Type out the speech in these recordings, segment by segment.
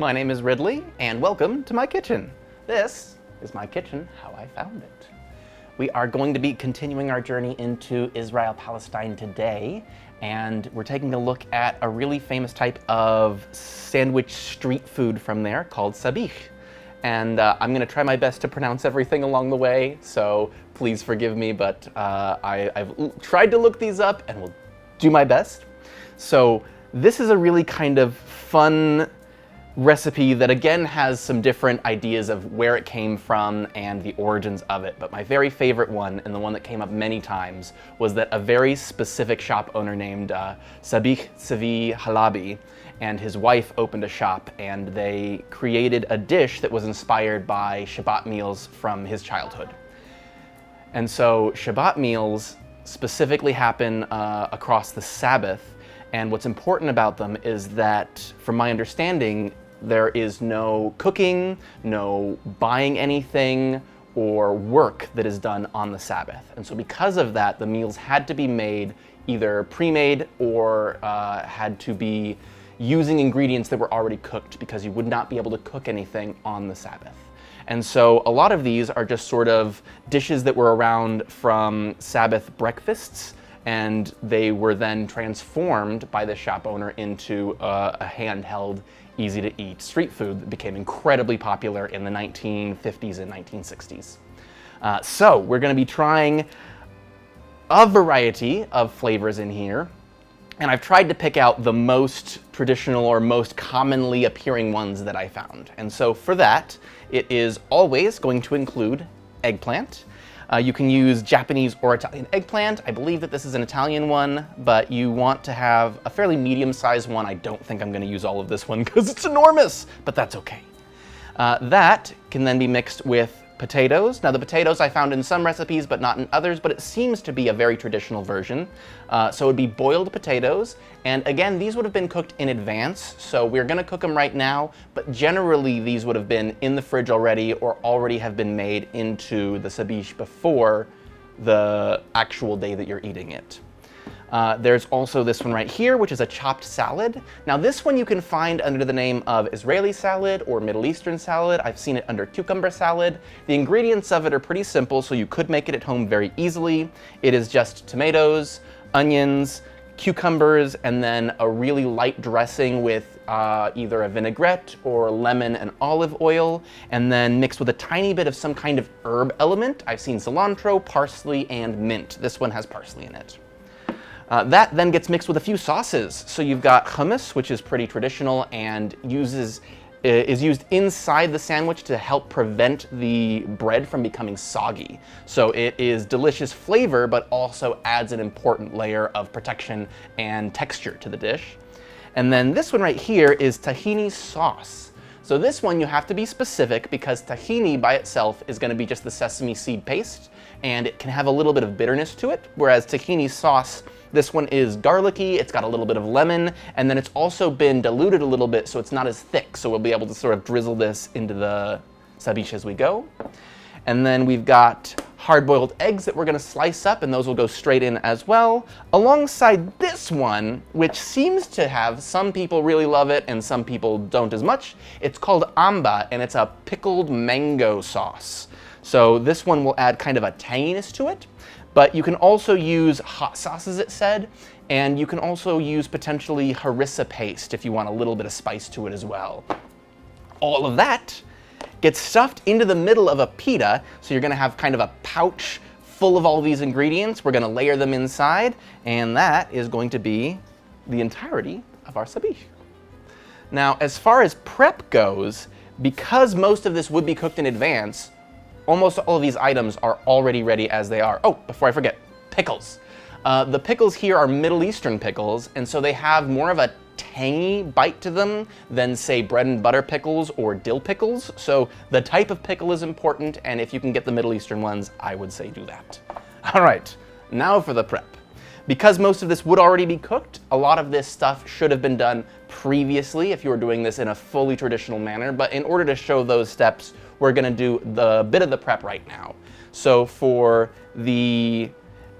My name is Ridley, and welcome to my kitchen. This is my kitchen, how I found it. We are going to be continuing our journey into Israel Palestine today, and we're taking a look at a really famous type of sandwich street food from there called sabich. And I'm going to try my best to pronounce everything along the way, so please forgive me, but I've tried to look these up and will do my best. So this is a really kind of fun recipe that again has some different ideas of where it came from and the origins of it. But my very favorite one, and the one that came up many times, was that a very specific shop owner named Sabich Tzvi Halabi and his wife opened a shop, and they created a dish that was inspired by Shabbat meals from his childhood. And so Shabbat meals specifically happen across the Sabbath, and what's important about them is that, from my understanding, there is no cooking, no buying anything, or work that is done on the Sabbath. And so because of that, the meals had to be made either pre-made or had to be using ingredients that were already cooked, because you would not be able to cook anything on the Sabbath. And so a lot of these are just sort of dishes that were around from Sabbath breakfasts, and they were then transformed by the shop owner into a handheld, easy to eat street food that became incredibly popular in the 1950s and 1960s. So we're going to be trying a variety of flavors in here, and I've tried to pick out the most traditional or most commonly appearing ones that I found. And so for that, it is always going to include eggplant. You can use Japanese or Italian eggplant. I believe that this is an Italian one, but you want to have a fairly medium-sized one. I don't think I'm going to use all of this one because it's enormous, but that's okay. That can then be mixed with potatoes. Now the potatoes I found in some recipes, but not in others, but it seems to be a very traditional version. So it would be boiled potatoes. And again, these would have been cooked in advance. So we're gonna cook them right now, but generally these would have been in the fridge already or already have been made into the sabich before the actual day that you're eating it. There's also this one right here, which is a chopped salad. Now this one you can find under the name of Israeli salad or Middle Eastern salad. I've seen it under cucumber salad. The ingredients of it are pretty simple, so you could make it at home very easily. It is just tomatoes, onions, cucumbers, and then a really light dressing with either a vinaigrette or lemon and olive oil, and then mixed with a tiny bit of some kind of herb element. I've seen cilantro, parsley, and mint. This one has parsley in it. That then gets mixed with a few sauces. So you've got hummus, which is pretty traditional and is used inside the sandwich to help prevent the bread from becoming soggy. So it is delicious flavor, but also adds an important layer of protection and texture to the dish. And then this one right here is tahini sauce. So this one you have to be specific, because tahini by itself is going to be just the sesame seed paste, and it can have a little bit of bitterness to it, whereas tahini sauce, this one is garlicky, it's got a little bit of lemon, and then it's also been diluted a little bit so it's not as thick, so we'll be able to sort of drizzle this into the sabich as we go. And then we've got hard-boiled eggs that we're going to slice up, and those will go straight in as well, alongside this one, which seems to have, some people really love it and some people don't as much. It's called amba, and it's a pickled mango sauce. So this one will add kind of a tanginess to it, but you can also use hot sauce, as it said, and you can also use potentially harissa paste if you want a little bit of spice to it as well. All of that gets stuffed into the middle of a pita, so you're gonna have kind of a pouch full of all these ingredients. We're gonna layer them inside, and that is going to be the entirety of our sabich. Now, as far as prep goes, because most of this would be cooked in advance, almost all of these items are already ready as they are. Oh, before I forget, pickles. The pickles here are Middle Eastern pickles, and so they have more of a tangy bite to them than, say, bread and butter pickles or dill pickles. So the type of pickle is important, and if you can get the Middle Eastern ones, I would say do that. All right, now for the prep. Because most of this would already be cooked, a lot of this stuff should have been done previously if you were doing this in a fully traditional manner, but in order to show those steps, we're gonna do the bit of the prep right now. So for the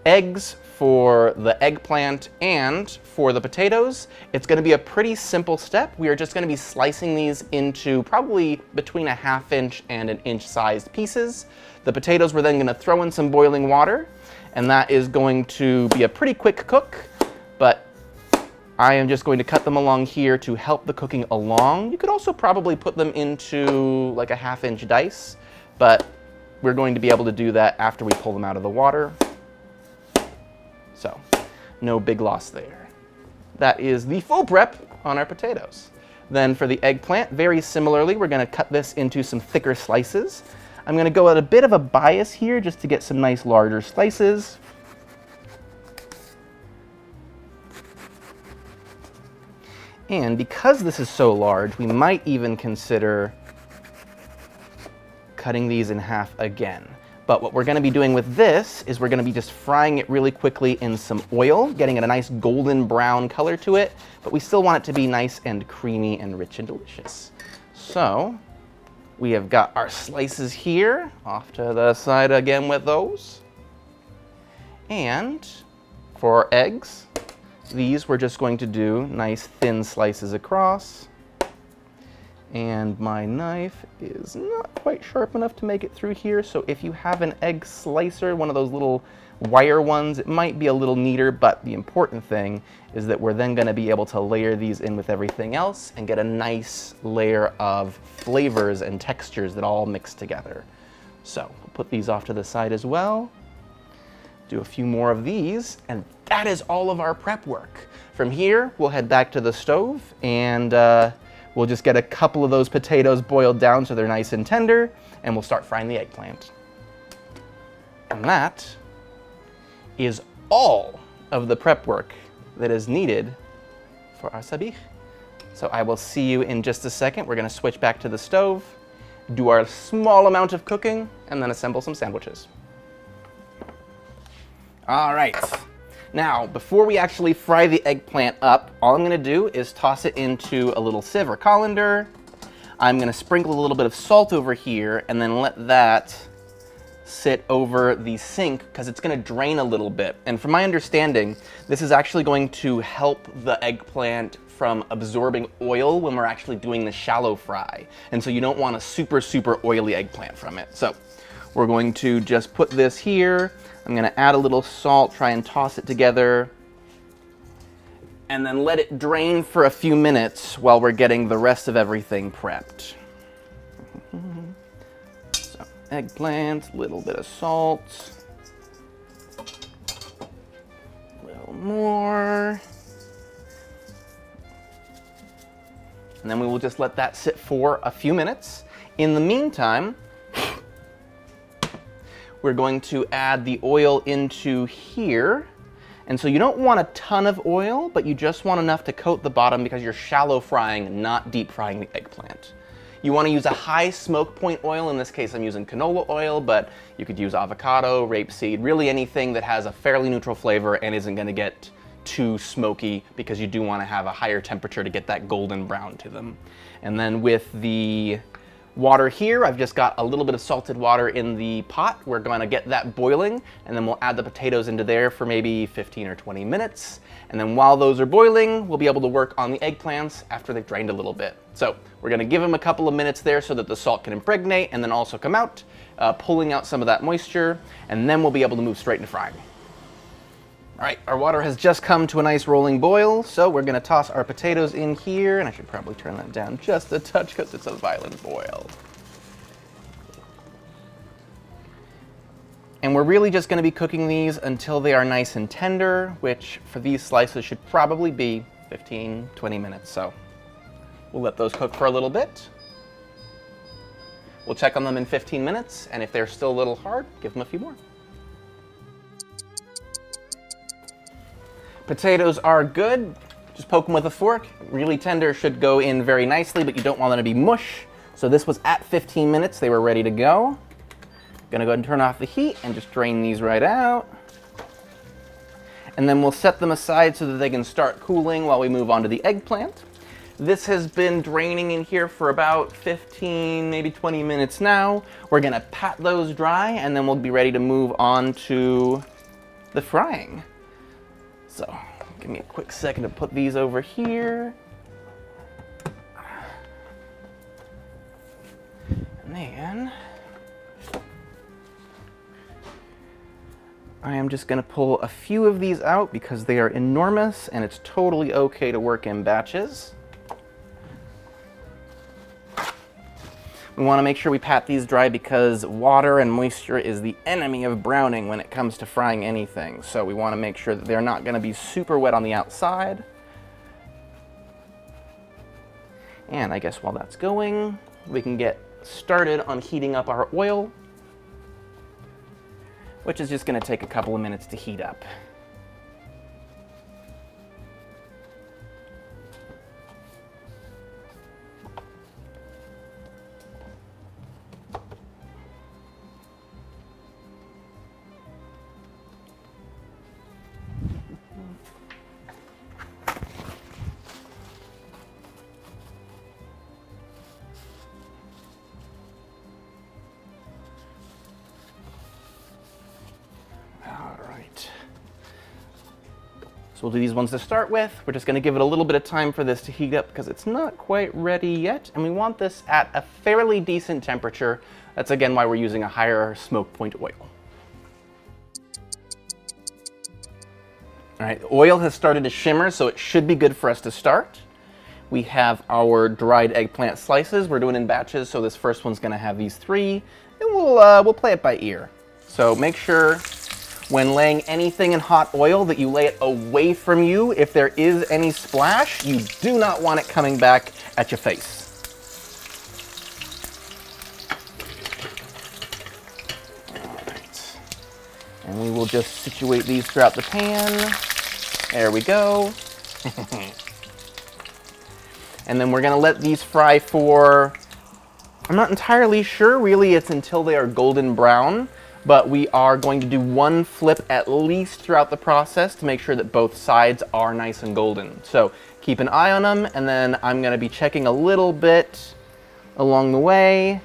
eggs for the eggplant and for the potatoes, it's going to be a pretty simple step. We are just going to be slicing these into probably between a 1/2 inch and an inch sized pieces. The potatoes we're then going to throw in some boiling water, and that is going to be a pretty quick cook, but I am just going to cut them along here to help the cooking along. You could also probably put them into like a 1/2 inch dice, but we're going to be able to do that after we pull them out of the water. So, no big loss there. That is the full prep on our potatoes. Then for the eggplant, very similarly, we're going to cut this into some thicker slices. I'm going to go at a bit of a bias here just to get some nice larger slices. And because this is so large, we might even consider cutting these in half again. But what we're going to be doing with this is we're going to be just frying it really quickly in some oil, getting it a nice golden brown color to it, but we still want it to be nice and creamy and rich and delicious. So we have got our slices here, off to the side again with those. And for our eggs, these we're just going to do nice thin slices across. And my knife is not quite sharp enough to make it through here, so if you have an egg slicer, one of those little wire ones, it might be a little neater, but the important thing is that we're then going to be able to layer these in with everything else and get a nice layer of flavors and textures that all mix together. So we'll put these off to the side as well. Do a few more of these, and that is all of our prep work. From here, we'll head back to the stove and we'll just get a couple of those potatoes boiled down so they're nice and tender, and we'll start frying the eggplant. And that is all of the prep work that is needed for our sabich. So I will see you in just a second. We're going to switch back to the stove, do our small amount of cooking, and then assemble some sandwiches. All right. Now, before we actually fry the eggplant up, all I'm going to do is toss it into a little sieve or colander. I'm going to sprinkle a little bit of salt over here and then let that sit over the sink because it's going to drain a little bit. And from my understanding, this is actually going to help the eggplant from absorbing oil when we're actually doing the shallow fry. And so you don't want a super, super oily eggplant from it. So we're going to just put this here. I'm going to add a little salt, try and toss it together, and then let it drain for a few minutes while we're getting the rest of everything prepped. So, eggplant, little bit of salt, a little more, and then we will just let that sit for a few minutes. In the meantime, we're going to add the oil into here. And so you don't want a ton of oil, but you just want enough to coat the bottom because you're shallow frying, not deep frying the eggplant. You want to use a high smoke point oil. In this case, I'm using canola oil, but you could use avocado, rapeseed, really anything that has a fairly neutral flavor and isn't going to get too smoky because you do want to have a higher temperature to get that golden brown to them. And then with the water here, I've just got a little bit of salted water in the pot. We're going to get that boiling, and then we'll add the potatoes into there for maybe 15 or 20 minutes. And then while those are boiling, we'll be able to work on the eggplants after they've drained a little bit. So we're going to give them a couple of minutes there so that the salt can impregnate and then also come out, pulling out some of that moisture, and then we'll be able to move straight into frying. All right, our water has just come to a nice rolling boil, so we're going to toss our potatoes in here, and I should probably turn that down just a touch because it's a violent boil. And we're really just going to be cooking these until they are nice and tender, which for these slices should probably be 15, 20 minutes. So we'll let those cook for a little bit. We'll check on them in 15 minutes, and if they're still a little hard, give them a few more. Potatoes are good. Just poke them with a fork. Really tender, should go in very nicely, but you don't want them to be mush. So this was at 15 minutes. They were ready to go. Gonna go ahead and turn off the heat and just drain these right out. And then we'll set them aside so that they can start cooling while we move on to the eggplant. This has been draining in here for about 15, maybe 20 minutes now. We're gonna pat those dry, and then we'll be ready to move on to the frying. So give me a quick second to put these over here. And then I am just going to pull a few of these out because they are enormous and it's totally okay to work in batches. We want to make sure we pat these dry because water and moisture is the enemy of browning when it comes to frying anything. So we want to make sure that they're not going to be super wet on the outside. And I guess while that's going, we can get started on heating up our oil, which is just going to take a couple of minutes to heat up. So we'll do these ones to start with. We're just going to give it a little bit of time for this to heat up because it's not quite ready yet. And we want this at a fairly decent temperature. That's again why we're using a higher smoke point oil. All right, the oil has started to shimmer, so it should be good for us to start. We have our dried eggplant slices. We're doing in batches, so this first one's going to have these 3, and we'll play it by ear. So make sure when laying anything in hot oil that you lay it away from you. If there is any splash, you do not want it coming back at your face. All right. And we will just situate these throughout the pan. There we go. And then we're going to let these fry for, I'm not entirely sure, really it's until they are golden brown. But we are going to do one flip at least throughout the process to make sure that both sides are nice and golden. So keep an eye on them, and then I'm going to be checking a little bit along the way.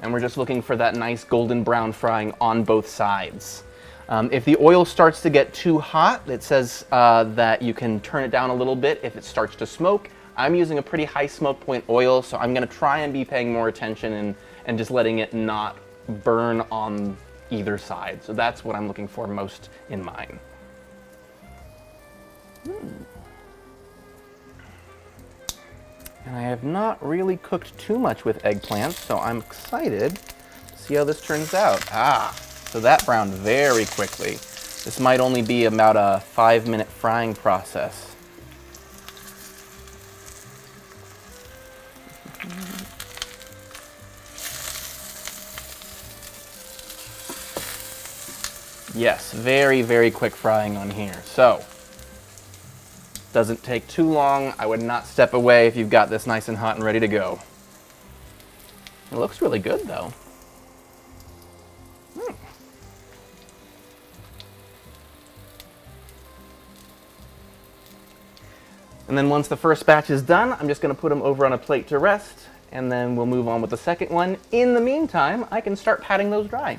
And we're just looking for that nice golden brown frying on both sides. If the oil starts to get too hot, it says that you can turn it down a little bit if it starts to smoke. I'm using a pretty high smoke point oil, so I'm going to try and be paying more attention and just letting it not burn on either side. So that's what I'm looking for most in mine. And I have not really cooked too much with eggplants, so I'm excited to see how this turns out. So that browned very quickly. This might only be about a 5-minute frying process. Yes, very, very quick frying on here. So, doesn't take too long. I would not step away if you've got this nice and hot and ready to go. It looks really good though. And then once the first batch is done, I'm just going to put them over on a plate to rest, and then we'll move on with the second one. In the meantime, I can start patting those dry.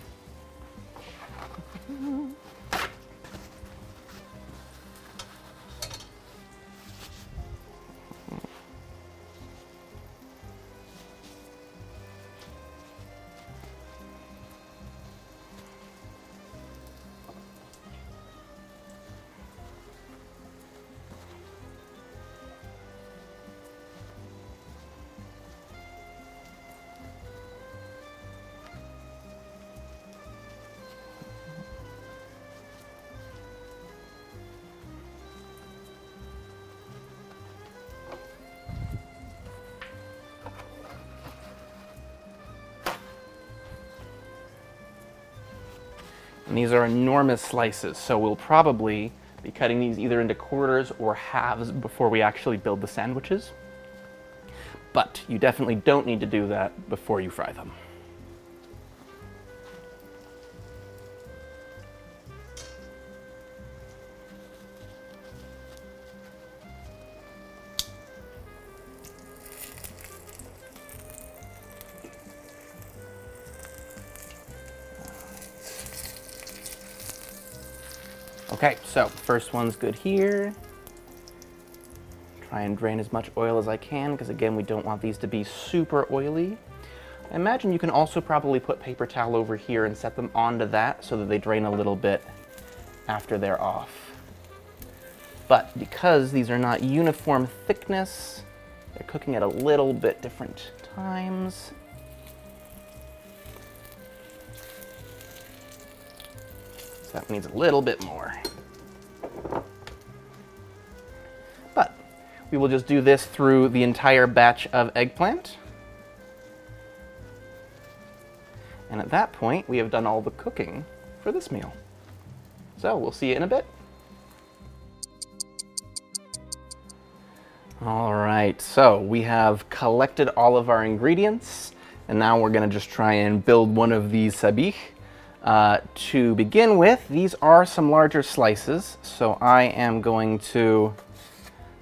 And these are enormous slices, so we'll probably be cutting these either into quarters or halves before we actually build the sandwiches. But you definitely don't need to do that before you fry them. Okay, so first one's good here. Try and drain as much oil as I can, because again, we don't want these to be super oily. I imagine you can also probably put paper towel over here and set them onto that so that they drain a little bit after they're off. But because these are not uniform thickness, they're cooking at a little bit different times. So that needs a little bit more. But we will just do this through the entire batch of eggplant. And at that point, we have done all the cooking for this meal. So we'll see you in a bit. All right, so we have collected all of our ingredients, and now we're gonna just try and build one of these sabich. To begin with, these are some larger slices, so I am going to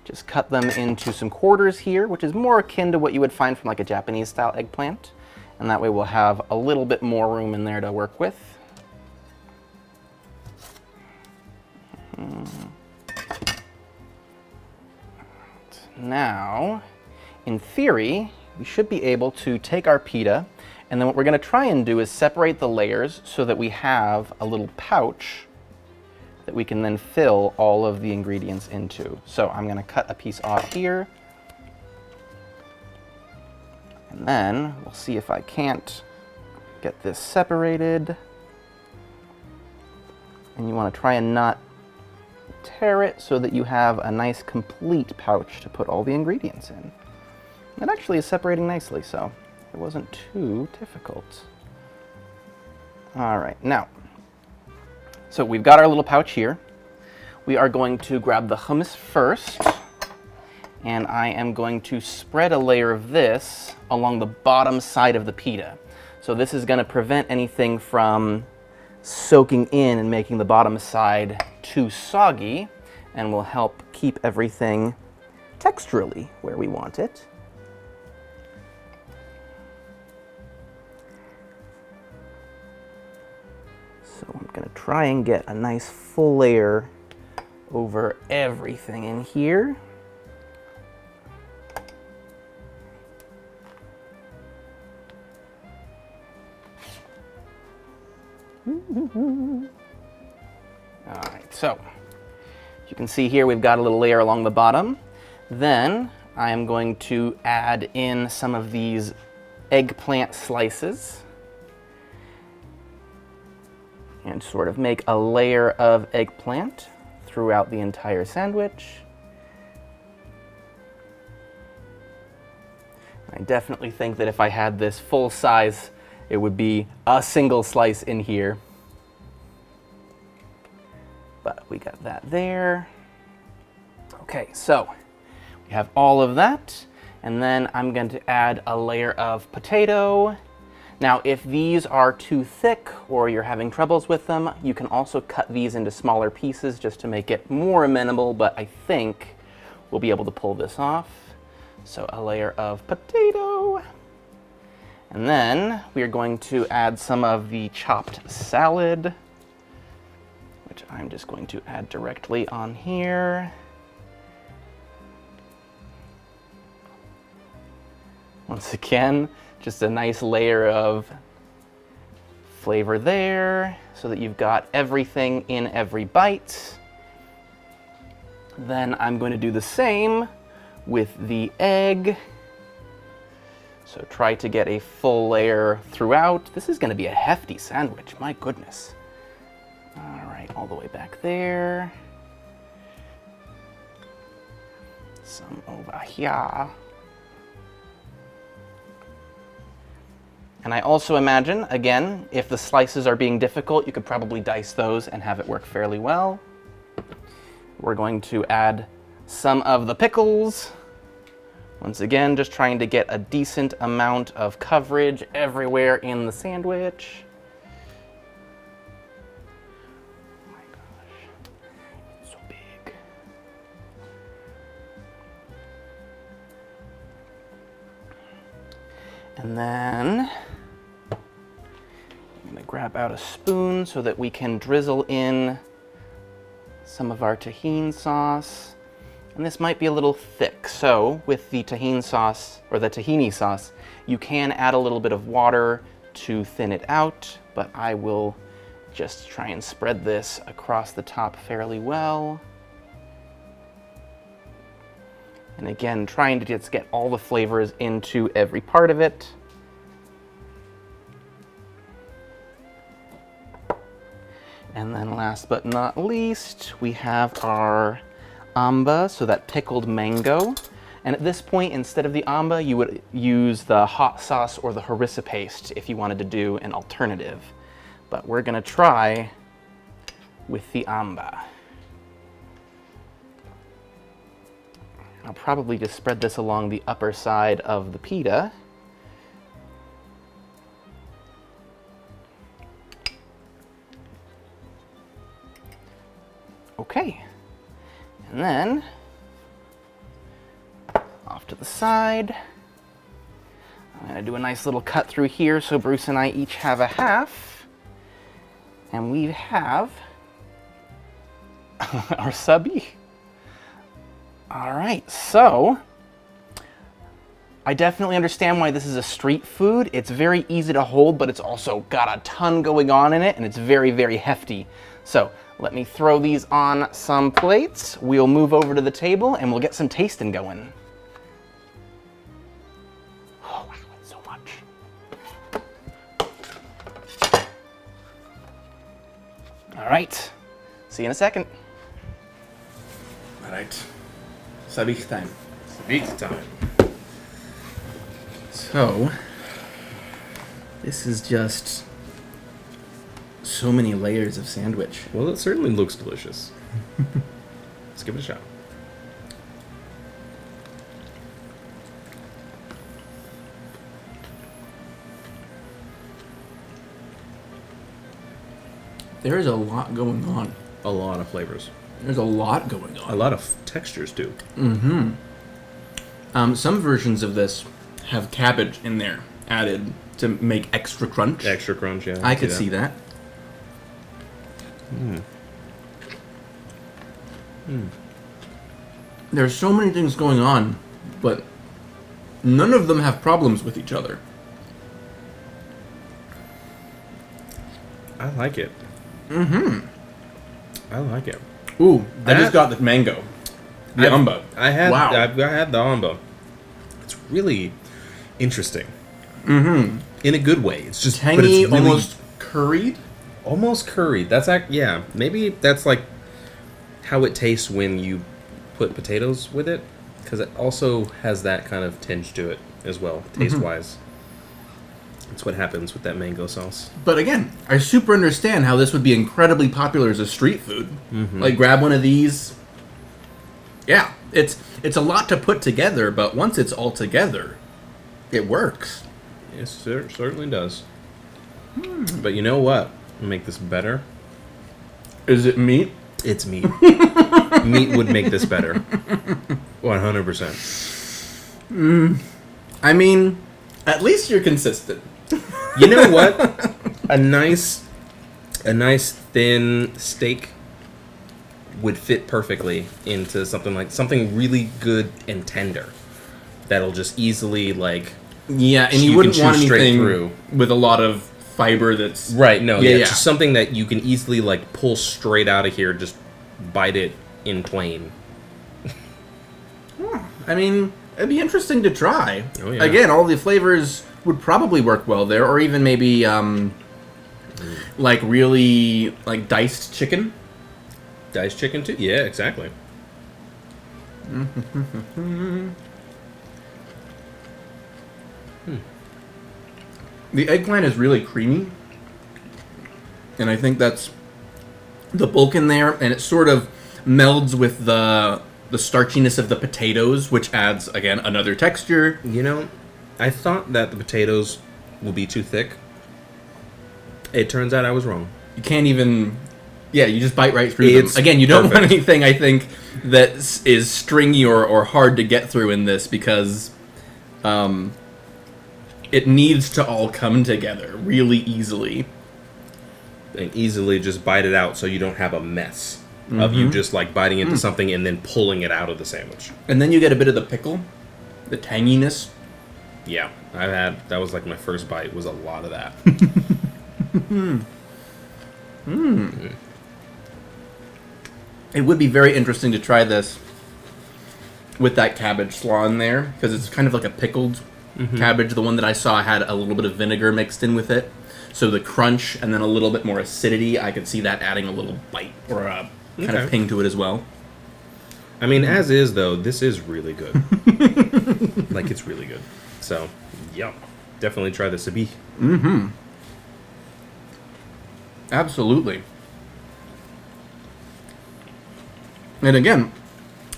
just cut them into some quarters here, which is more akin to what you would find from like a Japanese style eggplant. And that way we'll have a little bit more room in there to work with. Now, in theory, we should be able to take our pita, and then what we're going to try and do is separate the layers so that we have a little pouch that we can then fill all of the ingredients into. So I'm going to cut a piece off here. And then we'll see if I can't get this separated. And you want to try and not tear it so that you have a nice complete pouch to put all the ingredients in. It actually is separating nicely, so it wasn't too difficult. All right, now, so we've got our little pouch here. We are going to grab the hummus first. And I am going to spread a layer of this along the bottom side of the pita. So this is going to prevent anything from soaking in and making the bottom side too soggy, and will help keep everything texturally where we want it. So I'm going to try and get a nice full layer over everything in here. All right, so you can see here we've got a little layer along the bottom. Then I am going to add in some of these eggplant slices and sort of make a layer of eggplant throughout the entire sandwich. I definitely think that if I had this full size, it would be a single slice in here. But we got that there. Okay, so we have all of that. And then I'm going to add a layer of potato. Now, if these are too thick or you're having troubles with them, you can also cut these into smaller pieces just to make it more amenable, but I think we'll be able to pull this off. So a layer of potato. And then we are going to add some of the chopped salad, which I'm just going to add directly on here. Once again, just a nice layer of flavor there so that you've got everything in every bite. Then I'm going to do the same with the egg. So try to get a full layer throughout. This is going to be a hefty sandwich, my goodness. All right, all the way back there. Some over here. And I also imagine, again, if the slices are being difficult, you could probably dice those and have it work fairly well. We're going to add some of the pickles. Once again, just trying to get a decent amount of coverage everywhere in the sandwich. Oh my gosh, it's so big. And then I'm going to grab out a spoon so that we can drizzle in some of our tahini sauce. And this might be a little thick, so with the tahini sauce, or the tahini sauce, you can add a little bit of water to thin it out, but I will just try and spread this across the top fairly well. And again, trying to just get all the flavors into every part of it. And then last but not least, we have our amba, so that pickled mango. And at this point, instead of the amba, you would use the hot sauce or the harissa paste if you wanted to do an alternative. But we're gonna try with the amba. I'll probably just spread this along the upper side of the pita. Okay, and then off to the side, I'm gonna do a nice little cut through here so Bruce and I each have a half, and we have our sabich. All right, so I definitely understand why this is a street food. It's very easy to hold, but it's also got a ton going on in it, and it's very, very hefty. So let me throw these on some plates. We'll move over to the table, and we'll get some tasting going. Oh, wow, that's so much. All right, see you in a second. All right. Sabich time. Sabich time. So, this is just so many layers of sandwich. Well, it certainly looks delicious. Let's give it a shot. There is a lot going on. A lot of flavors. There's a lot going on. A lot of textures, too. Mm-hmm. Some versions of this have cabbage in there added to make extra crunch. Extra crunch, yeah. I could see that. There's so many things going on, but none of them have problems with each other. I like it. Mm-hmm. I like it. Ooh, I just got the mango. The amba. I had the amba. It's really interesting. Mm-hmm. In a good way. It's just tangy, but it's really almost curried. Almost curried. That's yeah. Maybe that's like how it tastes when you put potatoes with it, because it also has that kind of tinge to it as well, taste-wise. That's what happens with that mango sauce. But again, I super understand how this would be incredibly popular as a street food. Mm-hmm. Like, grab one of these. Yeah, it's a lot to put together, but once it's all together, it works. It certainly does. But you know what? Make this better. Is it meat? It's meat. Meat would make this better. 100%. I mean, at least you're consistent. You know what? A nice thin steak would fit perfectly into something really good and tender. That'll just easily Yeah, and you wouldn't want anything through with a lot of fiber that's right. No, yeah. just something that you can easily pull straight out of here. Just bite it in twain. I mean, it'd be interesting to try. Oh, yeah. Again, all the flavors would probably work well there, or even maybe really diced chicken. Diced chicken too? Yeah, exactly. The eggplant is really creamy, and I think that's the bulk in there, and it sort of melds with the starchiness of the potatoes, which adds, again, another texture. You know, I thought that the potatoes would be too thick. It turns out I was wrong. You can't even... Yeah, you just bite right through them. It's Again, you don't perfect. want anything, I think, that is stringy or hard to get through in this, because it needs to all come together really easily. And easily just bite it out so you don't have a mess. of you just like biting into something and then pulling it out of the sandwich. And then you get a bit of the pickle, the tanginess. Yeah, that was like my first bite was a lot of that. It would be very interesting to try this with that cabbage slaw in there, because it's kind of like a pickled cabbage. The one that I saw had a little bit of vinegar mixed in with it. So the crunch and then a little bit more acidity, I could see that adding a little bite or a kind of ping to it as well. I mean, as is, though, this is really good. Like, it's really good. So, yeah, definitely try the Sabich. Absolutely. And again,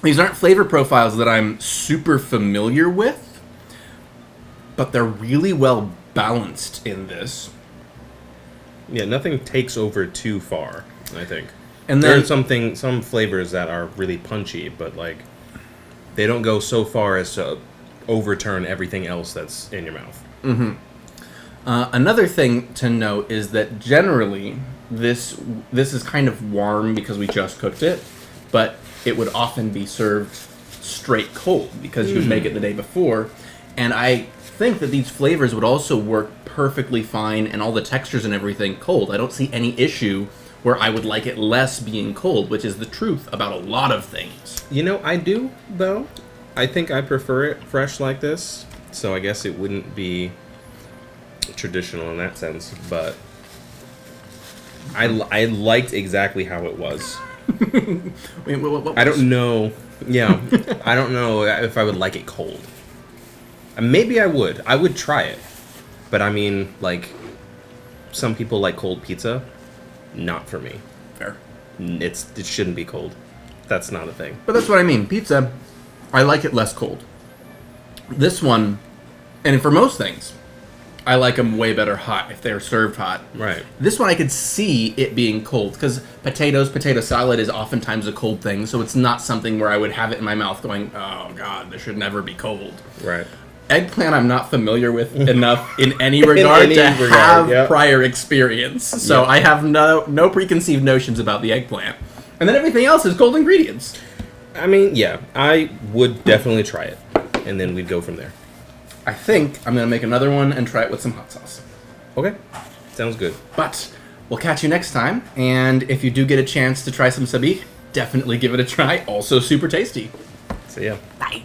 these aren't flavor profiles that I'm super familiar with, but they're really well balanced in this. Yeah, nothing takes over too far, I think. And there then are some flavors that are really punchy, but like they don't go so far as to overturn everything else that's in your mouth. another thing to note is that generally this is kind of warm because we just cooked it, but it would often be served straight cold because you would make it the day before. And I think that these flavors would also work perfectly fine and all the textures and everything cold. I don't see any issue where I would like it less being cold, which is the truth about a lot of things. You know, I do, though. I think I prefer it fresh like this, so I guess it wouldn't be traditional in that sense, but I liked exactly how it was. Wait, what I don't know. Yeah, I don't know if I would like it cold. Maybe I would. I would try it. But I mean, like, some people like cold pizza. Not for me. Fair. It shouldn't be cold. That's not a thing. But that's what I mean. Pizza, I like it less cold. This one, and for most things, I like them way better hot if they're served hot. Right. This one I could see it being cold because potato salad is oftentimes a cold thing, so it's not something where I would have it in my mouth going, oh god, this should never be cold. Right. Eggplant I'm not familiar with enough in any regard to have prior experience. So I have no preconceived notions about the eggplant. And then everything else is cold ingredients. I mean, yeah, I would definitely try it. And then we'd go from there. I think I'm going to make another one and try it with some hot sauce. Okay. Sounds good. But we'll catch you next time. And if you do get a chance to try some sabich, definitely give it a try. Also super tasty. See ya. Bye.